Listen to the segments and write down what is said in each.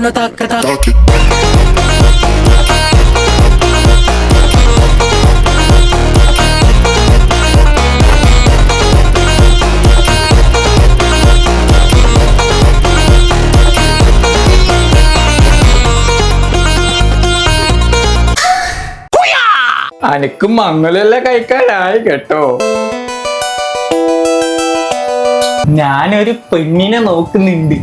no taca taca. അനക്ക് മംഗലെല്ലാം കഴിക്കാനായി കേട്ടോ. ഞാനൊരു പെണ്ണിനെ നോക്കുന്നുണ്ട്.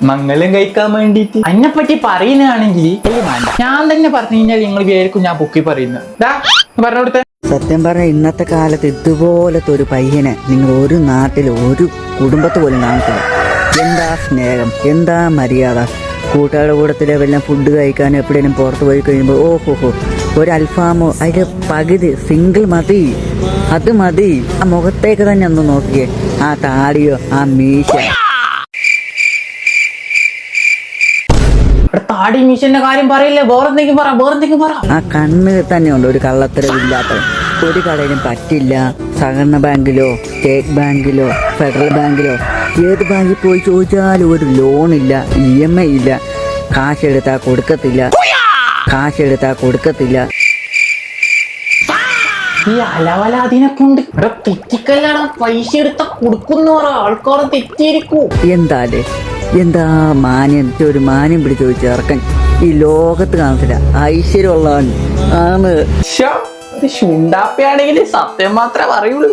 മംഗലം കഴിക്കാൻ വേണ്ടിട്ട് അതിനെ പറ്റി പറയുന്നതാണെങ്കിൽ വേണ്ട. ഞാൻ തന്നെ പറഞ്ഞു കഴിഞ്ഞാൽ നിങ്ങൾ വിചാരിക്കും ഞാൻ പൊക്കി പറയുന്നത്. പറഞ്ഞോടുത്തെ സത്യം പറഞ്ഞ ഇന്നത്തെ കാലത്ത് ഇതുപോലത്തെ ഒരു പയ്യനെ നിങ്ങൾ ഒരു നാട്ടിൽ ഒരു കുടുംബത്ത് പോലും കാണത്തില്ല. എന്താ സ്നേഹം, എന്താ മര്യാദ. കൂട്ടുകാരുടെ കൂട്ടത്തിലെ വല്ലതും ഫുഡ് കഴിക്കാൻ എപ്പോഴേലും പുറത്ത് പോയി കഴിയുമ്പോൾ ഓഹോഹോ ഒരു അൽഫാമോ അതിൽ പകുതി സിംഗിൾ മതി, അത് മതി. ആ മുഖത്തേക്ക് തന്നെ ഒന്ന് നോക്കിയേ, ആ താടിയോ ആ മീശ. താടി മീശന്റെ കാര്യം പറയില്ലേ, വേറെന്തെങ്കിലും പറ. ആ കണ്ണ് തന്നെയുണ്ട് ഒരു കള്ളത്തരവില്ലാത്ത. ഒരു കടയിലും പറ്റില്ല. സഹകരണ ബാങ്കിലോ സ്റ്റേറ്റ് ബാങ്കിലോ ഫെഡറൽ ബാങ്കിലോ ഏത് ബാങ്കിൽ പോയി ചോദിച്ചാലും ഒരു ലോണില്ല, EMI ഇല്ല. കാശെടുത്താ കൊടുക്കത്തില്ല. ഈ അലവല അതിനെ കൊണ്ട് ഇവിടെ തെറ്റിക്കല്ലാണ്. പൈസ എടുത്ത കൊടുക്കുന്ന ആൾക്കാർ തെറ്റിയിരിക്കൂ. എന്താ മാന്യം, ഒരു മാന്യം പിടിച്ച് ചോദിച്ചു ഇറക്കൻ ഈ ലോകത്ത് കാണത്തില്ല. ഐശ്വര്യമുള്ളവൻ ആണ്. ശുണ്ടാപ്പയാണെങ്കിൽ സത്യം മാത്രമേ പറയുള്ളൂ.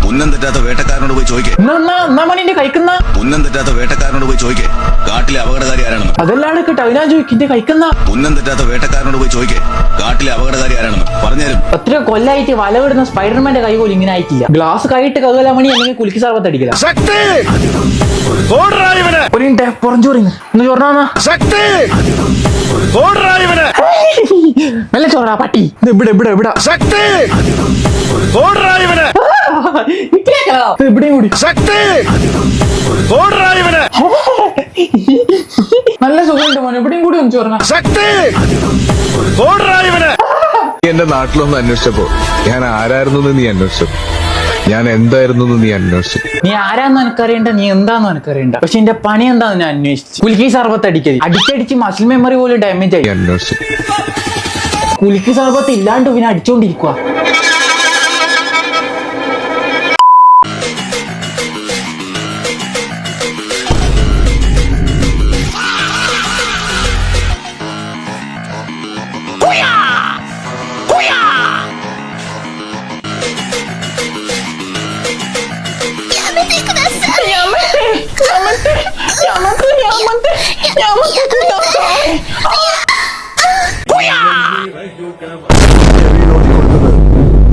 ഉന്നം തെറ്റാത്ത വേട്ടക്കാരനോട് പോയി ചോദിക്കേ. കഴിക്കുന്ന ഉന്നം തെറ്റാത്ത വേട്ടക്കാരനോട് പോയി ചോദിക്കേ കാട്ടിലെ അപകടകാരി ആരാണെന്ന്. അതെല്ലാം കേട്ടോ ഞാൻ ചോദിക്കും കഴിക്കുന്ന. ഉന്നം തെറ്റാത്ത വേട്ടക്കാരനോട് പോയി ചോദിക്കേ കാട്ടിലെ അപകടകാരി ആരാണെന്ന് പറഞ്ഞുതരും. എത്ര കൊല്ലായിട്ട് വല വിടുന്ന സ്പൈഡർമാന്റെ കൈ പോലും ഇങ്ങനെ ആയിട്ടില്ല. ഗ്ലാസ് കൈയിട്ട് കകലാമണി അല്ലെങ്കിൽ കുലുക്കി സർവത്ത് അടിക്കില്ല. നല്ല ചോറാ പട്ടി. ഇവിടെ നല്ല സുഖമുണ്ട് മോനെ. ഇവിടെയും കൂടി ഒന്ന് ചോറിന. എന്റെ നാട്ടിലൊന്ന് അന്വേഷിച്ചപ്പോ ഞാൻ ആരായിരുന്നു നീ അന്വേഷിച്ചു, ഞാൻ എന്തായിരുന്നു നീ അന്വേഷിച്ചു. നീ ആരാന്ന് എനിക്കറിയണ്ട, നീ എന്താന്ന് എനിക്കറിയണ്ട. പക്ഷെ എന്റെ പണി എന്താന്ന് ഞാൻ അന്വേഷിച്ചു. കുലുക്കി സർബത്ത് അടിച്ചടിച്ച് മസിൽ മെമ്മറി പോലും ഡാമേജ് ആയി. അന്വേഷിച്ചു. കുലുക്കി സർബത്ത് ഇല്ലാണ്ട് പിന്നെ അടിച്ചോണ്ടിരിക്കുക.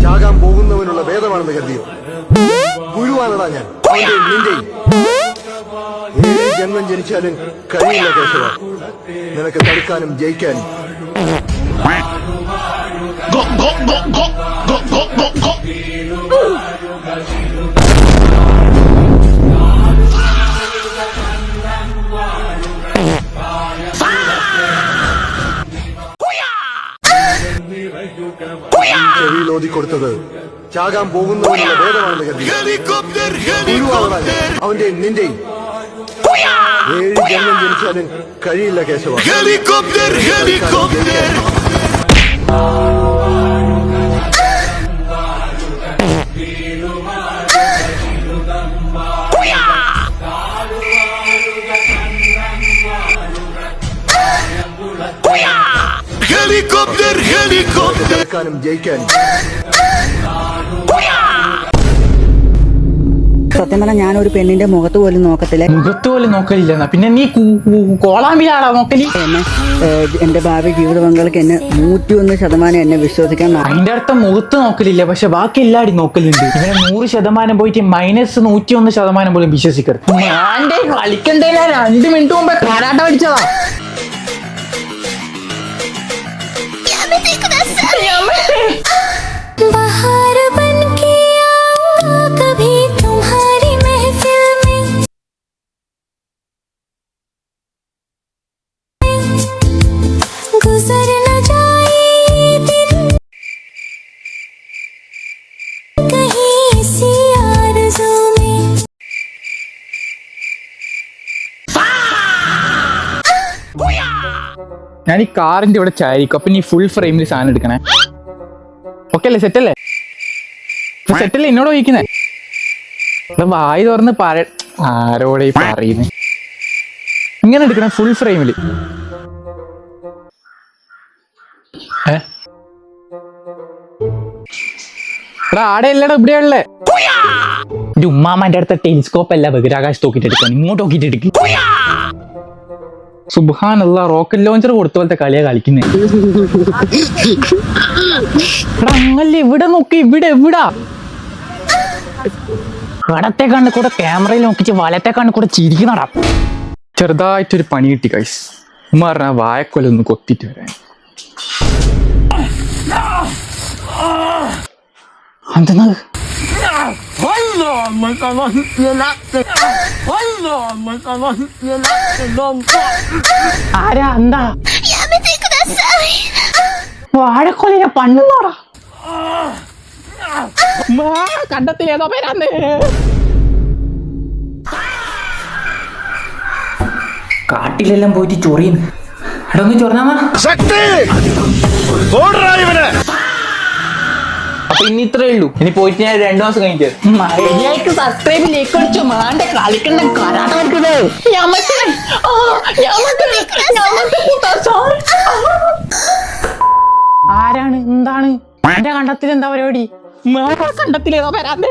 ചാകാൻ പോകുന്നവനുള്ള ഭേദമാണെന്ന് കരുതിയോ? ഗുരുവാണടാ ഞാൻ, നിന്റെയും. 7 ജന്മം ജനിച്ചാലും കഴിയില്ല കേശവ നിനക്ക് തടുക്കാനും ജയിക്കാനും. ചെവിയിലോതി കൊടുത്തത് ചാകാൻ പോകുന്നവനുള്ള ഭേദമാണെന്ന് കരുതി. ഗുരുവാണടാ ഞാൻ, അവന്റെയും നിന്റെയും. 7 ജന്മം ജനിച്ചാലും കഴിയില്ല കേശവ. തടുക്കാനും ജയിക്കാനും. സത്യം പറഞ്ഞാൽ ഞാനൊരു പെണ്ണിന്റെ മുഖത്ത് പോലും നോക്കത്തില്ല. നോക്കലില്ല. പിന്നെ നീ കോളാമ്പിലാണോ നോക്കല്? എന്റെ ഭാവി ജീവിത പങ്കാളിക്ക് എന്നെ 101% എന്നെ വിശ്വസിക്കാൻ. അതിന്റെ അർത്ഥം മുഖത്ത് നോക്കലില്ല, പക്ഷെ ബാക്കി എല്ലാവരും നോക്കലുണ്ട്. ഇവനെ 100% പോയിട്ട് -101% പോലും വിശ്വസിക്കരുത്. കളിക്കണ്ടേ 2 മിനിറ്റ് മുമ്പേ കാരാട്ട പഠിച്ചതാ. ഞാൻ ഈ കാറിന്റെ ഇവിടെ ചാരിക്കും. അപ്പൊ നീ ഫുൾ ഫ്രെയിമിൽ സാധനം എടുക്കണേ. ഓക്കെ അല്ലേ? സെറ്റല്ലേ? സെറ്റല്ലേ എന്നോട് ചോദിക്കുന്നേ? ഇവിടെ വായി തുറന്ന് ആരോടെ പറയുന്നേ? ഇങ്ങനെ എടുക്കണേ ഫുൾ ഫ്രെയിമില്. എടാ ആടെ അല്ലടാ ഇവിടെ ഉള്ളേ. എന്റെ ഉമ്മാമാന്റെ അടുത്ത ടെലിസ്കോപ്പ് അല്ല ബഹിരാകാശത്ത് നോക്കിട്ട് എടുക്കാൻ, ഇങ്ങോട്ട് നോക്കിട്ട് എടുക്കും. സുബ്ഹാനല്ലാഹ്, റോക്കറ്റ് ലോഞ്ചർ കൊടുത്ത പോലത്തെ കളിയാ കളിക്കുന്നേ. എടാ അങ്ങല്ലേ, ഇവിടെ നോക്കി, ഇവിടെ എവിടാ? വടത്തെ കണ്ണ് കൂടെ ക്യാമറയിൽ നോക്കിച്ച് വലത്തെ കണ്ണ് കൂടെ ചിരിക്കുന്നടാ. ചെറുതായിട്ടൊരു പണി കിട്ടി ഗൈസ്. ഉമ്മ പറഞ്ഞ വായക്കൊലൊന്ന് കൊത്തിട്ട് വരാൻ. എന്തെന്നാ ആരാ? എന്താ വാഴക്കൊലിനെ പണ്ണുന്നോടാ? കണ്ടത്തിലേതോ പേരാന്ന്. കാട്ടിലെല്ലാം പോയിട്ട് ചൊറിയുന്നു. എടാ ഒന്ന് ചൊറിഞ്ഞാ. അപ്പൊ ഇനി ഇത്രേ ഉള്ളൂ. ഇനി പോയിട്ട് ഞാൻ 2 മാസം കഴിഞ്ഞിട്ട് സബ്സ്ക്രൈബ് ലേക്കടിച്ചോ. മാണ്ട കളിക്കണ്ട ആരാണ്? എന്താണ് എന്റെ കണ്ടത്തിൽ? എന്താ പരിപാടി? കണ്ടത്തിലേതോ വരാന്നേ.